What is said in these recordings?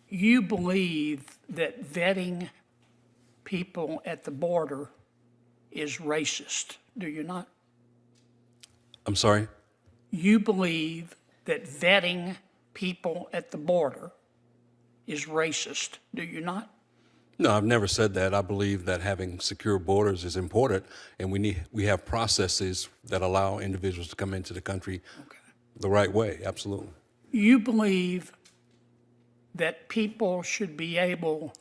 You believe that vetting people at the border is racist, do you not? I'm sorry? You believe that vetting people at the border is racist, do you not? No, I've never said that. I believe that having secure borders is important, and we have processes that allow individuals to come into the country the right way. Absolutely. You believe that people should be able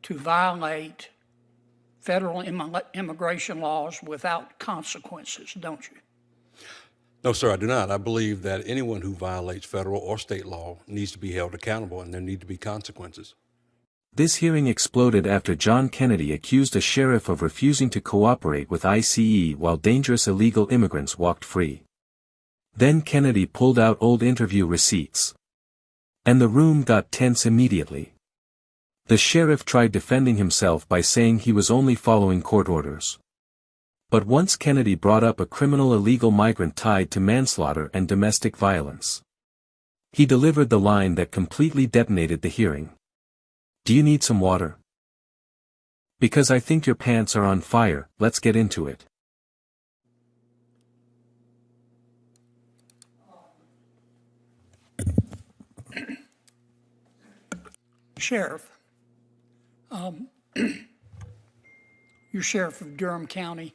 to violate federal immigration laws without consequences, don't you? No, sir, I do not. I believe that anyone who violates federal or state law needs to be held accountable, and there need to be consequences. This hearing exploded after John Kennedy accused a sheriff of refusing to cooperate with ICE while dangerous illegal immigrants walked free. Then Kennedy pulled out old interview receipts. And the room got tense immediately. The sheriff tried defending himself by saying he was only following court orders. But once Kennedy brought up a criminal illegal migrant tied to manslaughter and domestic violence, he delivered the line that completely detonated the hearing. Do you need some water? Because I think your pants are on fire, let's get into it. Sheriff, you're sheriff of Durham County.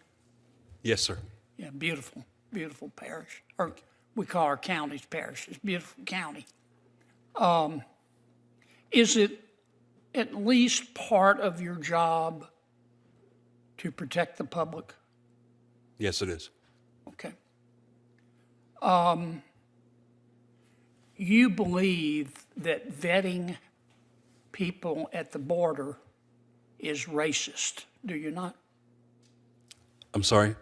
Yes, sir. Yeah, beautiful, beautiful parish. Or we call our counties parishes, beautiful county. Is it at least part of your job to protect the public? Yes, it is. Okay. You believe that vetting people at the border is racist, do you not? I'm sorry?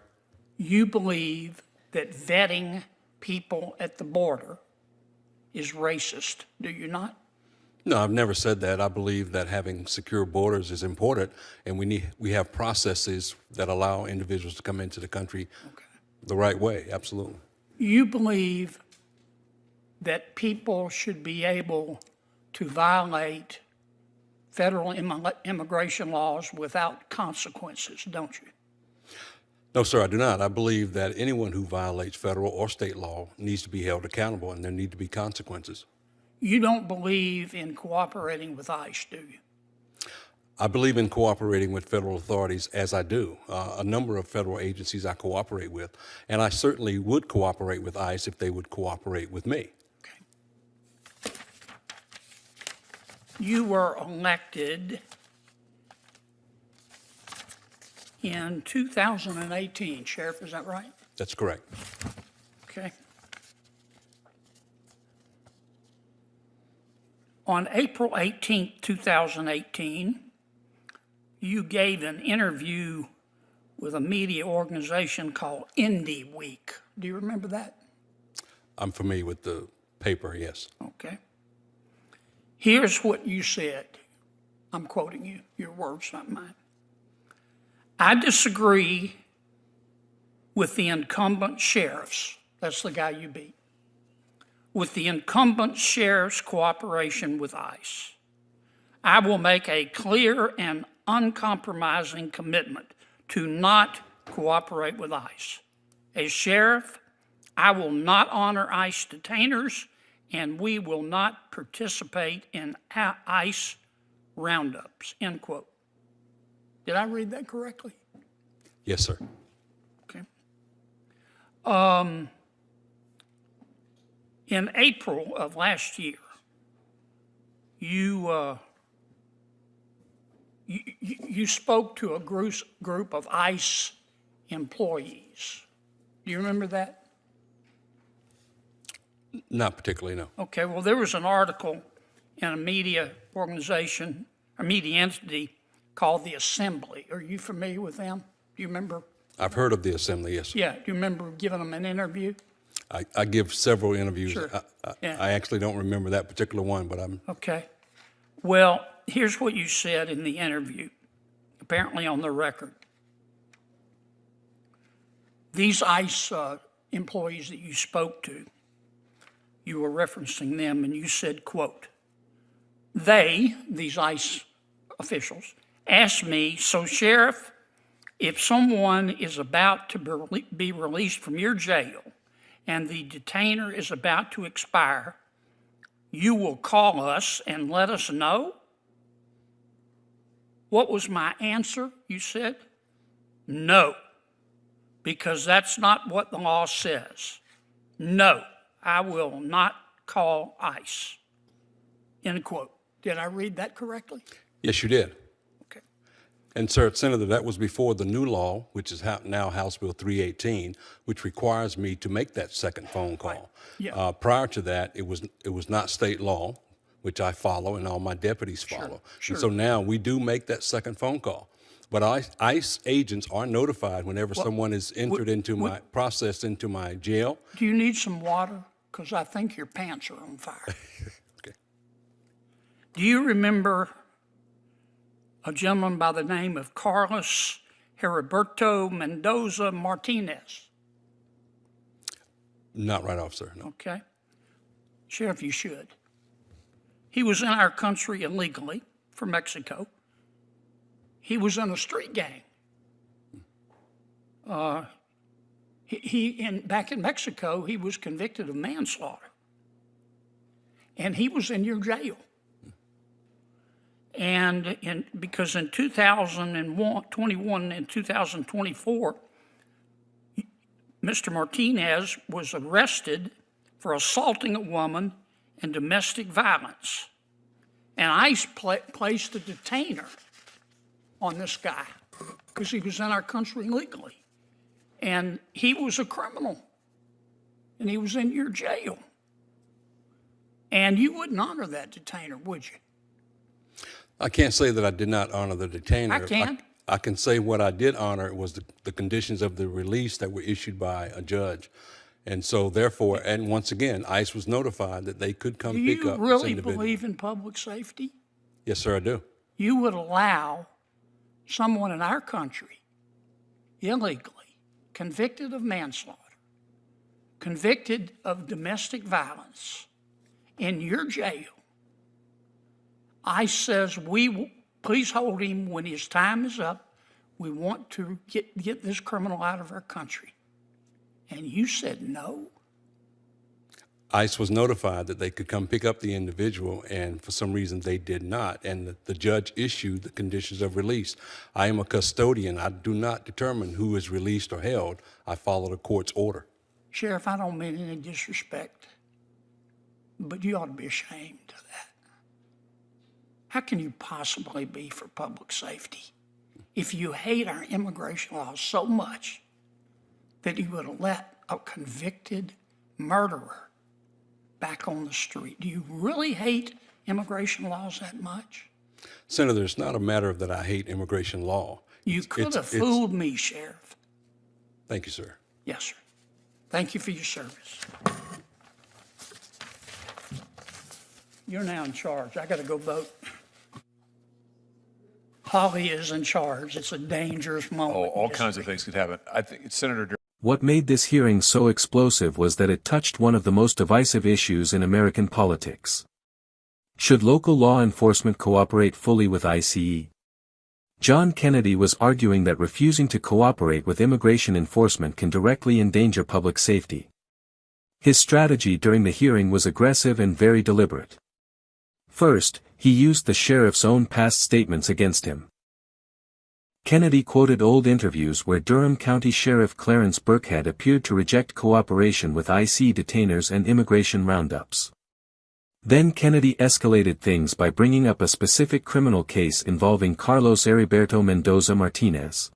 You believe that vetting people at the border is racist, do you not? No, I've never said that. I believe that having secure borders is important, and we have processes that allow individuals to come into the country the right way. Absolutely. You believe that people should be able to violate federal immigration laws without consequences, don't you? No, sir, I do not. I believe that anyone who violates federal or state law needs to be held accountable, and there need to be consequences. You don't believe in cooperating with ICE, do you? I believe in cooperating with federal authorities, as I do. A number of federal agencies I cooperate with, and I certainly would cooperate with ICE if they would cooperate with me. Okay. You were elected in 2018, Sheriff, is that right? That's correct. Okay. On April 18, 2018, you gave an interview with a media organization called Indie Week. Do you remember that? I'm familiar with the paper, yes. Okay. Here's what you said. I'm quoting you, your words, not mine. I disagree with the incumbent sheriffs, that's the guy you beat, with the incumbent sheriff's cooperation with ICE. I will make a clear and uncompromising commitment to not cooperate with ICE. As sheriff, I will not honor ICE detainers, and we will not participate in ICE roundups, end quote. Did I read that correctly? Yes, sir. Okay. In April of last year, you spoke to a group of ICE employees. Do you remember that? Not particularly, no. Okay, well, there was an article in a media organization, a media entity called the Assembly. Are you familiar with them? Do you remember? I've heard of the Assembly, yes. Yeah, do you remember giving them an interview? I give several interviews. Sure. I actually don't remember that particular one, but I'm... Okay. Well, here's what you said in the interview, apparently on the record. These ICE employees that you spoke to, you were referencing them, and you said, quote, these ICE officials, asked me, "So, Sheriff, if someone is about to be released from your jail and the detainer is about to expire, you will call us and let us know?" What was my answer, you said? No, because that's not what the law says. No, I will not call ICE. End quote. Did I read that correctly? Yes, you did. Okay. And, sir, Senator, that was before the new law, which is now House Bill 318, which requires me to make that second phone call. Right. Yeah. Prior to that, it was not state law, which I follow and all my deputies follow. Sure. And so now we do make that second phone call. But ICE agents are notified whenever someone is entered processed into my jail. Do you need some water? Because I think your pants are on fire. Okay. Do you remember a gentleman by the name of Carlos Heriberto Mendoza Martinez? Not right off, sir, no. Okay. Sheriff, you should. He was in our country illegally from Mexico. He was in a street gang. Back in Mexico, he was convicted of manslaughter. And he was in your jail. And because in 2021 and 2024, Mr. Martinez was arrested for assaulting a woman and domestic violence. And ICE placed a detainer on this guy because he was in our country illegally. And he was a criminal. And he was in your jail. And you wouldn't honor that detainer, would you? I can't say that I did not honor the detainer. I can. I can say what I did honor was the conditions of the release that were issued by a judge. And so, therefore, and once again, ICE was notified that they could come pick up this individual. Do you really believe in public safety? Yes, sir, I do. You would allow someone in our country, illegally, convicted of manslaughter, convicted of domestic violence, in your jail. ICE says, please hold him when his time is up. We want to get this criminal out of our country. And you said no? ICE was notified that they could come pick up the individual, and for some reason they did not. And the judge issued the conditions of release. I am a custodian. I do not determine who is released or held. I follow the court's order. Sheriff, I don't mean any disrespect, but you ought to be ashamed of that. How can you possibly be for public safety if you hate our immigration laws so much that you would let a convicted murderer back on the street? Do you really hate immigration laws that much? Senator, it's not a matter of that I hate immigration law. You could have fooled me, Sheriff. Thank you, sir. Yes, sir. Thank you for your service. You're now in charge. I got to go vote. Holly is in charge. It's a dangerous moment. Oh, all kinds of things could happen. I think Senator What made this hearing so explosive was that it touched one of the most divisive issues in American politics. Should local law enforcement cooperate fully with ICE? John Kennedy was arguing that refusing to cooperate with immigration enforcement can directly endanger public safety. His strategy during the hearing was aggressive and very deliberate. First, he used the sheriff's own past statements against him. Kennedy quoted old interviews where Durham County Sheriff Clarence Birkhead appeared to reject cooperation with ICE detainers and immigration roundups. Then Kennedy escalated things by bringing up a specific criminal case involving Carlos Heriberto Mendoza Martinez.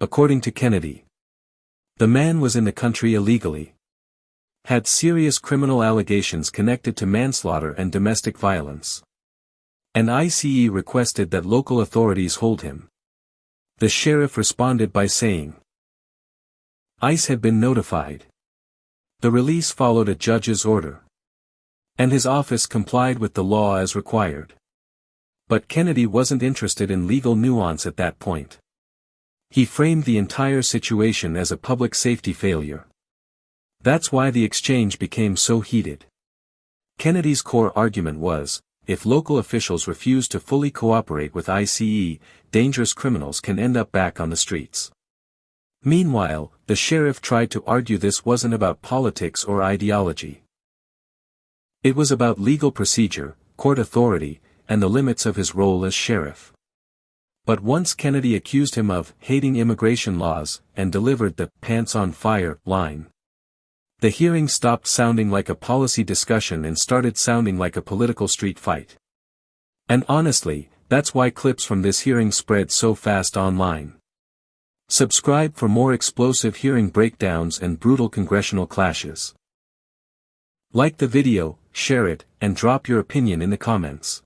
According to Kennedy, the man was in the country illegally, had serious criminal allegations connected to manslaughter and domestic violence, and ICE requested that local authorities hold him. The sheriff responded by saying, ICE had been notified. The release followed a judge's order, and his office complied with the law as required. But Kennedy wasn't interested in legal nuance at that point. He framed the entire situation as a public safety failure. That's why the exchange became so heated. Kennedy's core argument was, if local officials refuse to fully cooperate with ICE, dangerous criminals can end up back on the streets. Meanwhile, the sheriff tried to argue this wasn't about politics or ideology. It was about legal procedure, court authority, and the limits of his role as sheriff. But once Kennedy accused him of hating immigration laws and delivered the "pants on fire" line, the hearing stopped sounding like a policy discussion and started sounding like a political street fight. And honestly, that's why clips from this hearing spread so fast online. Subscribe for more explosive hearing breakdowns and brutal congressional clashes. Like the video, share it, and drop your opinion in the comments.